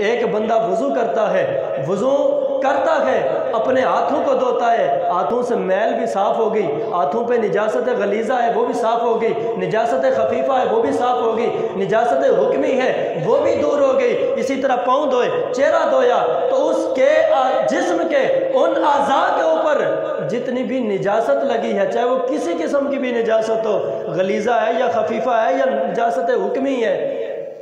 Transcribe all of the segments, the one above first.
एक बंदा वज़ू करता है, वज़ू करता है, अपने हाथों को धोता है, हाथों से मैल भी साफ़ होगी, हाथों पे निजासत गलीज़ा है वो भी साफ़ होगी, निजासत खफीफ़ा है वो भी साफ़ होगी, निजासत हुक्मी है वो भी दूर हो गई। इसी तरह पाँव धोए, चेहरा धोया, तो उसके जिस्म के उन आज़ा के ऊपर जितनी भी निजासत लगी है, चाहे वो किसी किस्म की भी निजासत हो, गलीज़ा है या खफीफ़ा है या निजासत हुक्मी है,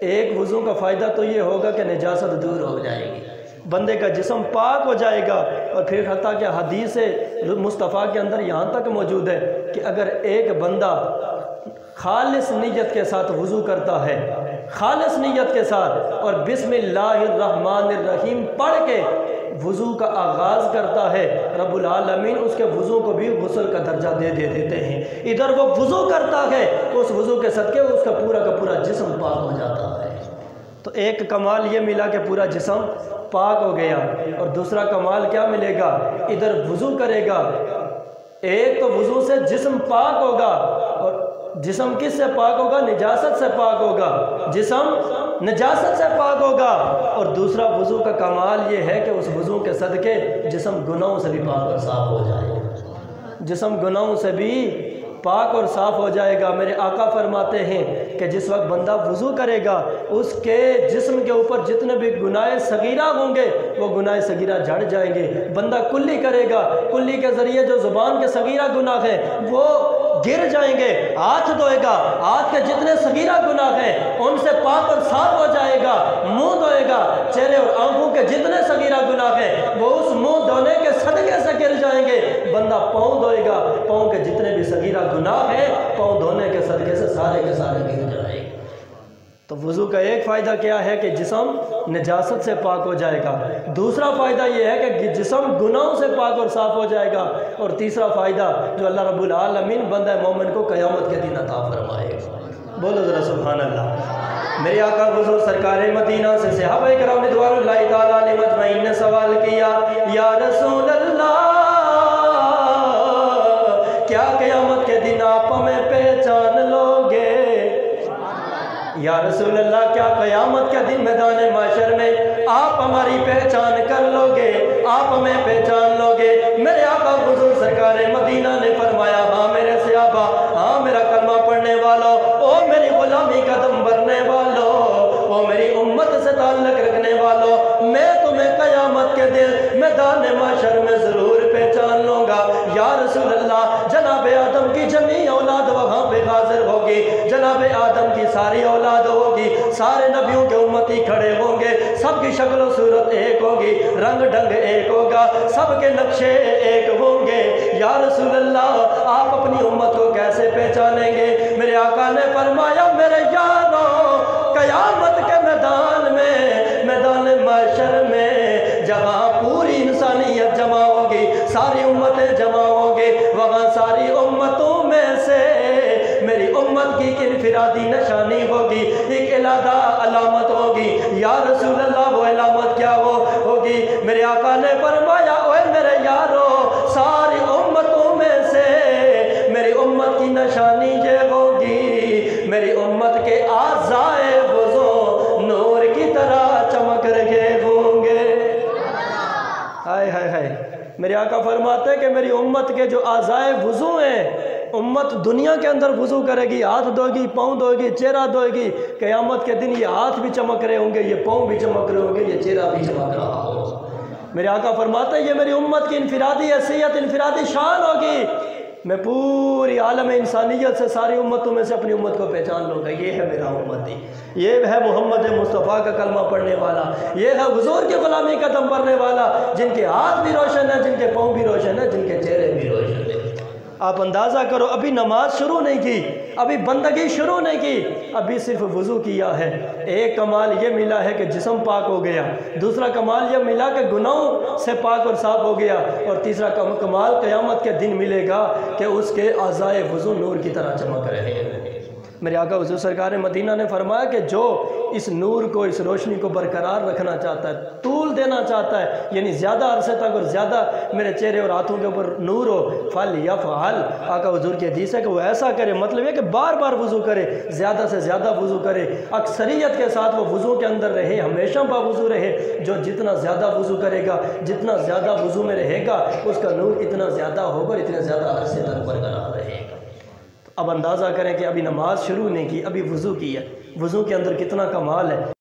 एक वज़ू का फ़ायदा तो ये होगा कि निजासत दूर हो जाएगी, बंदे का जिस्म पाक हो जाएगा। और फिर हत्ता कि हदीस मुस्तफ़ा के अंदर यहाँ तक मौजूद है कि अगर एक बंदा खालिस नीयत के साथ वज़ू करता है, खालिस नीयत के साथ, और बिस्मिल्लाहिर्रहमानिर्रहीम पढ़ के वज़ू का आगाज़ करता है, रब्बुल आलमीन उसके वज़ू को भी गुस्ल का दर्जा दे देते हैं। इधर वो वज़ू करता है, उस वज़ू के सदक़े उसका पूरा का पूरा जिस्म पाक हो जाता है। तो एक कमाल ये मिला कि पूरा जिस्म पाक हो गया, और दूसरा कमाल क्या मिलेगा, इधर वज़ू करेगा, एक तो वज़ू से जिस्म पाक होगा, और जिस्म किस से पाक होगा, निजासत से पाक होगा, जिस्म निजासत से पाक होगा। और दूसरा वज़ू का कमाल ये है कि उस वज़ू के सदक़े जिस्म गुनाहों से भी पाक और साफ़ हो जाए, जिस्म गुनाहों से भी पाक और साफ़ हो जाएगा। मेरे आका फरमाते हैं कि जिस वक्त बंदा वज़ू करेगा, उसके जिस्म के ऊपर जितने भी गुनाह सगीरा होंगे वो गुनाह सगीरा झड़ जाएंगे। बंदा कुल्ली करेगा, कुल्ली के ज़रिए जो ज़ुबान के सगीरा गुनाह हैं वो गिर जाएंगे। हाथ धोएगा, हाथ के जितने सगीरा गुनाह हैं उनसे पाक और साफ हो जाएगा। मुंह धोएगा, चेहरे और आंखों के जितने सगीरा गुनाह हैं वो उस मुंह धोने के सदके से गिर जाएंगे। बंदा पाँव धोएगा, पाँव के जितने भी सगीरा गुनाह हैं पाँव धोने के सदके से सारे के सारे गिर जाएंगे। तो वज़ू का एक फ़ायदा क्या है कि जिस्म निजासत से पाक हो जाएगा, दूसरा फ़ायदा ये है कि जिस्म गुनाहों से पाक और साफ़ हो जाएगा, और तीसरा फ़ायदा जो अल्लाह रब्बुल आलमीन बंदा मोमिन को क़यामत के दिन अता फरमाएगा। बोलो ज़रा सुभान अल्लाह। मेरे आका हुज़ूर सरकार मदीना से सहाबा किराम रिज़वानुल्लाहि तआला अलैहिम अजमईन ने सवाल किया, या रसूल अल्लाह, क्या क़यामत के दिन आप हमें पहचान लोगे? या रसूल अल्लाह, क्या क़यामत के दिन मैदान माशर में आप हमारी पहचान कर लोगे, आप हमें पहचान लोगे? मेरे आका हुज़ूर सरकार मदीना ने फरमाया, हाँ मेरे सहाबा, हाँ मेरा कलमा पढ़ने वालों, ओ मेरी गुलामी कदम भरने वालों, ओ मेरी उम्मत से ताल्लुक़ रखने वालों, मैं तुम्हें क़यामत के दिन मैदान माशर में ज़रूर पहचान लूँगा। या रसूल अल्लाह, जनाब आदम की जमी औलाद वहाँ पे हाज़िर होगी, जनाब आदम की सारी औलाद होगी, सारे नबियों के उम्मती खड़े होंगे, सबकी शक्ल सूरत एक होगी, रंग ढंग एक होगा, सबके नक्शे एक होंगे। या रसूल अल्लाह, आप अपनी उम्मत को कैसे पहचानेंगे? मेरे आका ने फरमाया, मेरे यारों, क़यामत के मैदान में, मैदान महशर में, जहाँ पूरी इंसानियत जमा होगी, सारी उम्मतें जमा होंगी, वहाँ सारी उम्मतों में से मेरी उम्मत की इनफिरादी निशानी होगी, एक अलग अलामत होगी। या रसूल अल्लाह, वो अलामत क्या होगी? मेरे आका ने फरमाया, ओए मेरे यारो, सारी उम्मतों में से मेरी उम्मत की निशानी ये होगी, मेरी उम्मत के आज़ाए वज़ू नूर की तरह चमक रहे होंगे। हाय हाय हाय। मेरे आका फरमाते हैं कि मेरी उम्मत के जो आज़ाए वज़ू हैं, उम्मत दुनिया के अंदर वज़ू करेगी, हाथ धोएगी, पाँव धोएगी, चेहरा धोएगी, क़यामत के दिन ये हाथ भी चमक रहे होंगे, ये पाँव भी चमक रहे होंगे, ये चेहरा भी चमक रहा होगा। मेरे आका फरमाते हैं ये मेरी उम्मत की इनफिरादी हैसियत, इनफिरादी शान होगी। मैं पूरी आलम इंसानियत से सारी उम्मतों में से अपनी उम्मत को पहचान लूँगा। ये है मेरा उम्मती, ये है मोहम्मद मुस्तफ़ा का कलमा पढ़ने वाला, ये है हुज़ूर की ग़ुलामी कदम भरने वाला, जिनके हाथ भी रोशन है, जिनके पाँव भी रोशन है, जिनके चेहरे भी रोशन है। आप अंदाज़ा करो, अभी नमाज शुरू नहीं की, अभी बंदगी शुरू नहीं की, अभी सिर्फ वज़ू किया है। एक कमाल ये मिला है कि जिस्म पाक हो गया, दूसरा कमाल ये मिला कि गुनाहों से पाक और साफ़ हो गया, और तीसरा कमाल क़यामत के दिन मिलेगा कि उसके आज़ाए वज़ू नूर की तरह चमक रहे हैं। मेरे आका हुज़ूर सरकार मदीना ने फरमाया कि जो इस नूर को, इस रोशनी को बरकरार रखना चाहता है, तूल देना चाहता है, यानी ज़्यादा अरसे तक और ज़्यादा मेरे चेहरे और हाथों के ऊपर नूर हो, फल या फ़ल, आका हुज़ूर की हदीस है कि वो ऐसा करे, मतलब है कि बार बार वज़ू करे, ज़्यादा से ज़्यादा वज़ू करे, अक्सरियत के साथ वो वज़ू के अंदर रहे, हमेशा बावज़ू रहे। जो जितना ज़्यादा वज़ू करेगा, जितना ज़्यादा वज़ू में रहेगा, उसका नूर इतना ज़्यादा होगा और इतने ज़्यादा अरसे तक बरकरार रहेगा। अब अंदाज़ा करें कि अभी नमाज शुरू नहीं की, अभी वज़ू की है, वज़ू के अंदर कितना कमाल है।